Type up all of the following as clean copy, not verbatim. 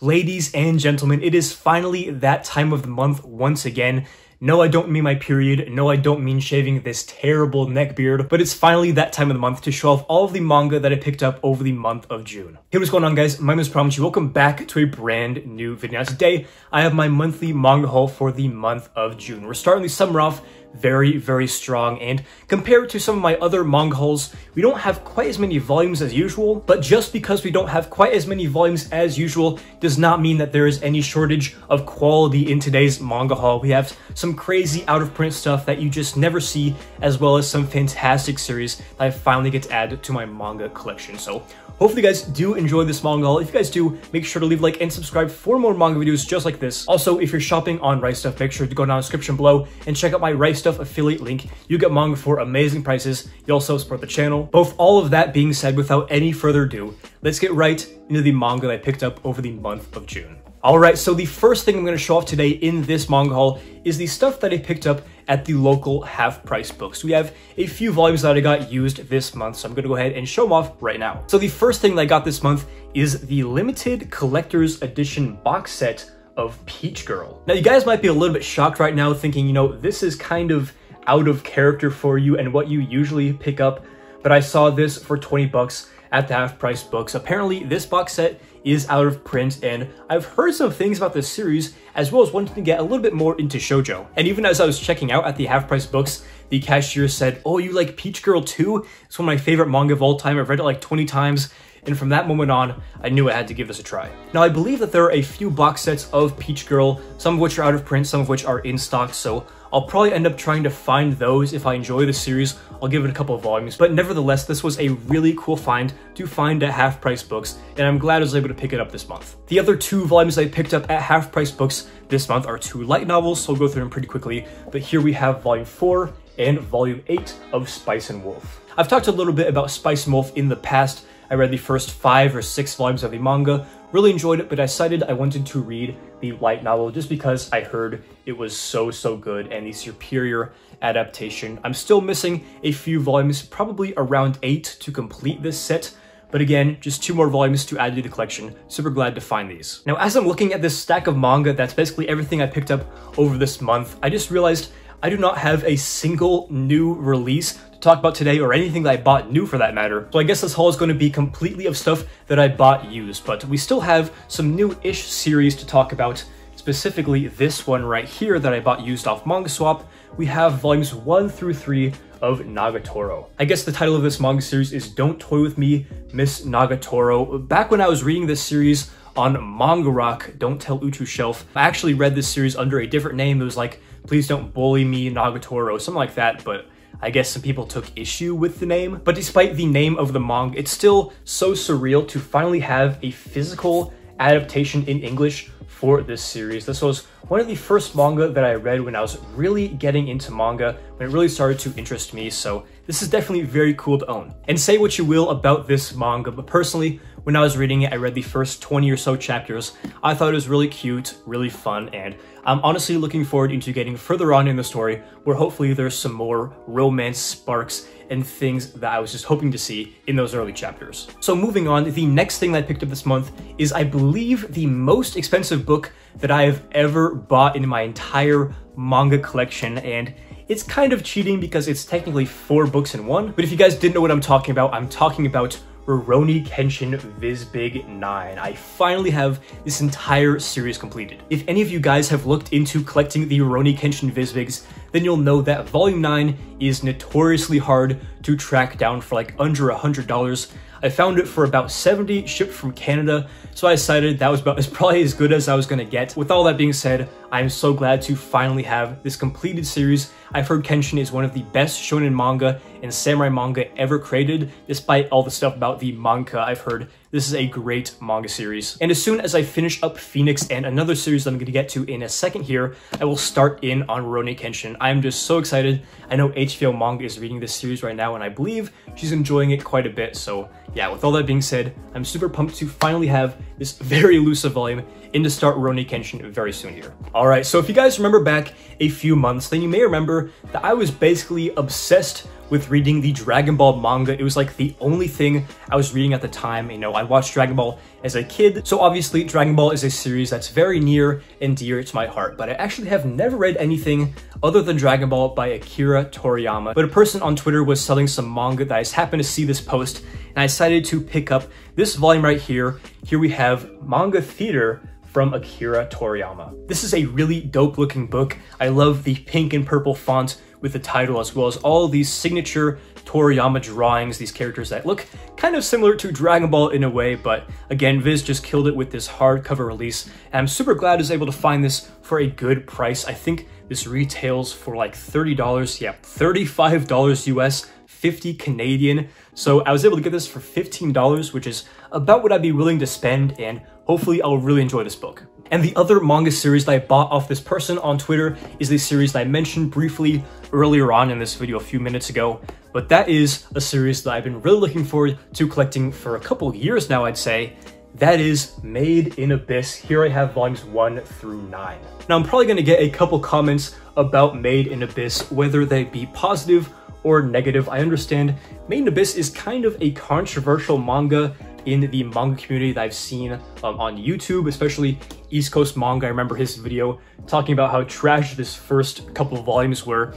Ladies and gentlemen, it is finally that time of the month once again. No, I don't mean my period. No, I don't mean shaving this terrible neck beard, but it's finally that time of the month to show off all of the manga that I picked up over the month of June. Hey, what's going on, guys? My name is PRomgG. Welcome back to a brand new video. Now, today, I have my monthly manga haul for the month of June. We're starting the summer off very strong, and compared to some of my other manga hauls, we don't have quite as many volumes as usual, but just because we don't have quite as many volumes as usual does not mean that there is any shortage of quality in today's manga haul. We have some crazy out-of-print stuff that you just never see, as well as some fantastic series that I finally get to add to my manga collection. So hopefully you guys do enjoy this manga haul. If you guys do, make sure to leave a like and subscribe for more manga videos just like this. Also, if you're shopping on Right Stuff, make sure to go down in the description below and check out my Right Stuff affiliate link. You get manga for amazing prices. You also support the channel. Both all of that being said, without any further ado, let's get right into the manga that I picked up over the month of June. Alright, so the first thing I'm going to show off today in this manga haul is the stuff that I picked up at the local half-price books. We have a few volumes that I got used this month, so I'm going to go ahead and show them off right now. So the first thing that I got this month is the limited collector's edition box set of Peach Girl. Now, you guys might be a little bit shocked right now thinking, you know, this is kind of out of character for you and what you usually pick up, but I saw this for 20 bucks at the half-price books. Apparently, this box set is out of print, and I've heard some things about this series, as well as wanting to get a little bit more into shoujo. And even as I was checking out at the half-price books, the cashier said, "Oh, you like Peach Girl too? It's one of my favorite manga of all time. I've read it like 20 times. And from that moment on, I knew I had to give this a try." Now, I believe that there are a few box sets of Peach Girl, some of which are out of print, some of which are in stock, so I'll probably end up trying to find those. If I enjoy the series, I'll give it a couple of volumes. But nevertheless, this was a really cool find to find at half-price books, and I'm glad I was able to pick it up this month. The other two volumes I picked up at half-price books this month are two light novels, so I'll go through them pretty quickly. But here we have Volume 4 and Volume 8 of Spice and Wolf. I've talked a little bit about Spice and Wolf in the past. I read the first 5 or 6 volumes of the manga, really enjoyed it, but I decided I wanted to read the light novel just because I heard it was so good and the superior adaptation. I'm still missing a few volumes, probably around 8 to complete this set, but again, just 2 more volumes to add to the collection. Super glad to find these. Now, as I'm looking at this stack of manga, that's basically everything I picked up over this month, I just realized I do not have a single new release to talk about today, or anything that I bought new for that matter. So I guess this haul is going to be completely of stuff that I bought used, but we still have some new-ish series to talk about, specifically this one right here that I bought used off Manga Swap. We have volumes 1 through 3 of Nagatoro. I guess the title of this manga series is Don't Toy With Me, Miss Nagatoro. Back when I was reading this series on Manga Rock, Don't Tell Uchu Shelf, I actually read this series under a different name. It was like, Please Don't Bully Me Nagatoro, something like that, but I guess some people took issue with the name. But despite the name of the manga, it's still so surreal to finally have a physical adaptation in English for this series. This was one of the first manga that I read when I was really getting into manga, when it really started to interest me, so this is definitely very cool to own. And say what you will about this manga, but personally, when I was reading it, I read the first 20 or so chapters. I thought it was really cute, really fun, and I'm honestly looking forward into getting further on in the story, where hopefully there's some more romance sparks and things that I was just hoping to see in those early chapters. So moving on, the next thing that I picked up this month is, I believe, the most expensive book that I have ever bought in my entire manga collection, and it's kind of cheating because it's technically 4 books in one. But if you guys didn't know what I'm talking about Rurouni Kenshin Viz Big 9. I finally have this entire series completed. If any of you guys have looked into collecting the Rurouni Kenshin Viz Bigs, then you'll know that Volume 9 is notoriously hard to track down for like under $100. I found it for about 70 shipped from Canada, so I decided that was probably as good as I was gonna get. With all that being said, I'm so glad to finally have this completed series. I've heard Kenshin is one of the best shonen manga and samurai manga ever created. Despite all the stuff about the manga I've heard, this is a great manga series. And as soon as I finish up Phoenix and another series that I'm going to get to in a second here, I will start in on Rurouni Kenshin. I'm just so excited. I know HVO Manga is reading this series right now, and I believe she's enjoying it quite a bit. So yeah, with all that being said, I'm super pumped to finally have this very elusive volume and to start Rurouni Kenshin very soon here. Alright, so if you guys remember back a few months, then you may remember that I was basically obsessed with reading the Dragon Ball manga. It was like the only thing I was reading at the time. You know, I watched Dragon Ball as a kid, so obviously Dragon Ball is a series that's very near and dear to my heart, but I actually have never read anything other than Dragon Ball by Akira Toriyama. But a person on Twitter was selling some manga that I just happened to see this post, and I decided to pick up this volume right here. Here we have Manga Theater from Akira Toriyama. This is a really dope looking book. I love the pink and purple font with the title, as well as all these signature Toriyama drawings, these characters that look kind of similar to Dragon Ball in a way, but again, Viz just killed it with this hardcover release, and I'm super glad I was able to find this for a good price. I think this retails for like $30, yeah, $35 US, 50 Canadian. So I was able to get this for $15, which is about what I'd be willing to spend, and hopefully I'll really enjoy this book. And the other manga series that I bought off this person on Twitter is the series that I mentioned briefly earlier on in this video a few minutes ago, but that is a series that I've been really looking forward to collecting for a couple years now, I'd say. That is Made in Abyss. Here I have volumes 1 through 9. Now I'm probably going to get a couple comments about Made in Abyss, whether they be positive or negative. I understand Made in Abyss is kind of a controversial manga in the manga community that I've seen on YouTube, especially East Coast Manga. I remember his video talking about how trash this first couple of volumes were.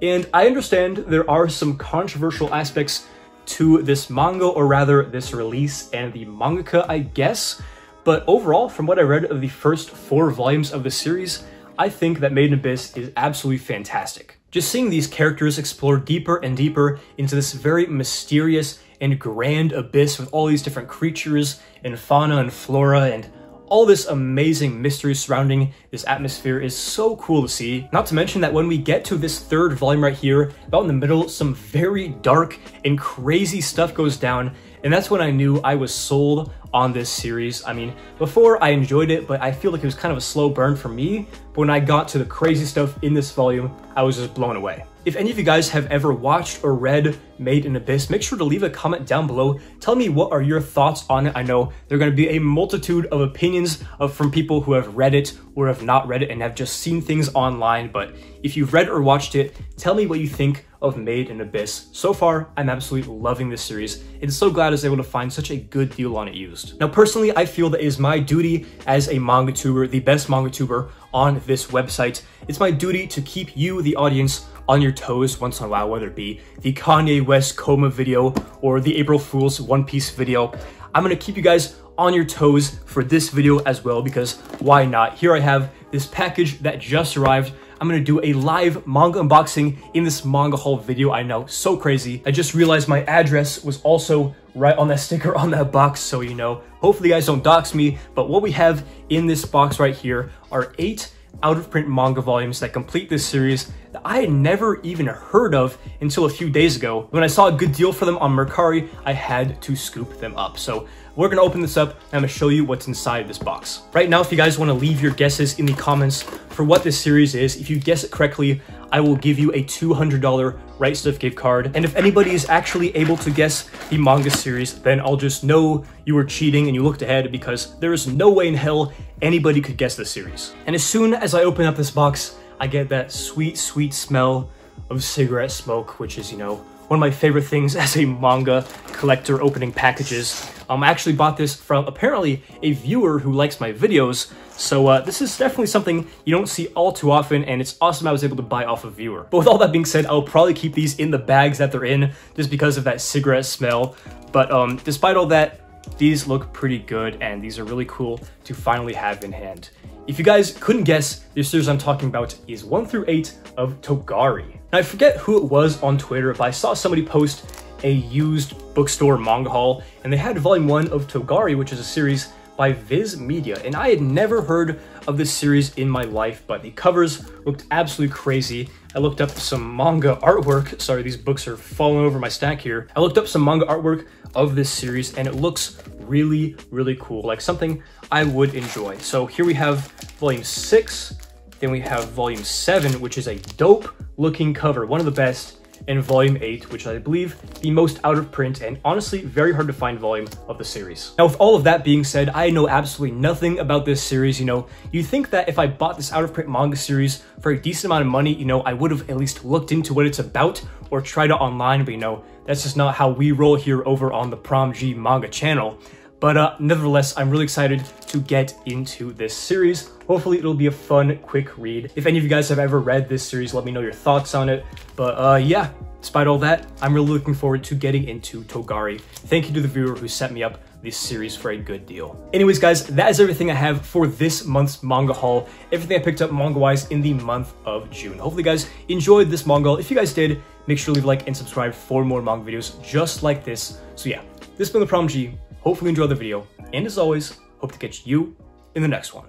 And I understand there are some controversial aspects to this manga, or rather this release and the mangaka, I guess. But overall, from what I read of the first 4 volumes of the series, I think that Made in Abyss is absolutely fantastic. Just seeing these characters explore deeper and deeper into this very mysterious and grand abyss with all these different creatures and fauna and flora and all this amazing mystery surrounding this atmosphere is so cool to see. Not to mention that when we get to this 3rd volume right here, about in the middle, some very dark and crazy stuff goes down, and that's when I knew I was sold on this series. I mean, before I enjoyed it, but I feel like it was kind of a slow burn for me, but when I got to the crazy stuff in this volume, I was just blown away. If any of you guys have ever watched or read Made in Abyss, make sure to leave a comment down below. Tell me what are your thoughts on it. I know there are going to be a multitude of opinions from people who have read it or have not read it and have just seen things online, but if you've read or watched it, tell me what you think of Made in Abyss. So far, I'm absolutely loving this series, and so glad I was able to find such a good deal on it used. Now, personally, I feel that it is my duty as a manga tuber, the best manga tuber on this website. It's my duty to keep you, the audience, on your toes once in a while, whether it be the Kanye West coma video or the April Fool's One Piece video. I'm gonna keep you guys on your toes for this video as well, because why not? Here I have this package that just arrived. I'm gonna do a live manga unboxing in this manga haul video. I know, so crazy. I just realized my address was also right on that sticker on that box, so you know, hopefully you guys don't dox me, but what we have in this box right here are 8 out-of-print manga volumes that complete this series that I had never even heard of until a few days ago. When I saw a good deal for them on Mercari, I had to scoop them up. So we're gonna open this up and I'm gonna show you what's inside this box. Right now, if you guys wanna leave your guesses in the comments for what this series is, if you guess it correctly, I will give you a $200 Right Stuff gift card. And if anybody is actually able to guess the manga series, then I'll just know you were cheating and you looked ahead, because there is no way in hell anybody could guess this series. And as soon as I open up this box, I get that sweet, sweet smell of cigarette smoke, which is, you know, one of my favorite things as a manga collector opening packages. I actually bought this from apparently a viewer who likes my videos, so this is definitely something you don't see all too often, and it's awesome I was able to buy off a viewer. But with all that being said, I'll probably keep these in the bags that they're in just because of that cigarette smell. But despite all that, these look pretty good, and these are really cool to finally have in hand. If you guys couldn't guess, the series I'm talking about is 1 through 8 of Togari. Now, I forget who it was on Twitter, but I saw somebody post a used bookstore manga haul, and they had volume 1 of Togari, which is a series by Viz Media, and I had never heard of this series in my life, but the covers looked absolutely crazy. I looked up some manga artwork. Sorry, these books are falling over my stack here. I looked up some manga artwork of this series, and it looks really, really cool, like something I would enjoy. So here we have volume 6, then we have volume 7, which is a dope looking cover, one of the best, and volume 8, which I believe the most out of print and honestly very hard to find volume of the series. Now, with all of that being said, I know absolutely nothing about this series. You know, you'd think that if I bought this out of print manga series for a decent amount of money, you know, I would have at least looked into what it's about or tried it online, but you know, that's just not how we roll here over on the PROMG manga channel. But nevertheless, I'm really excited to get into this series. Hopefully it'll be a fun, quick read. If any of you guys have ever read this series, let me know your thoughts on it. But yeah, despite all that, I'm really looking forward to getting into Togari. Thank you to the viewer who set me up this series for a good deal. Anyways, guys, that is everything I have for this month's manga haul. Everything I picked up manga-wise in the month of June. Hopefully you guys enjoyed this manga. If you guys did, make sure to leave a like and subscribe for more manga videos just like this. So yeah, this has been ThePromG. Hopefully you enjoyed the video, and as always, hope to catch you in the next one.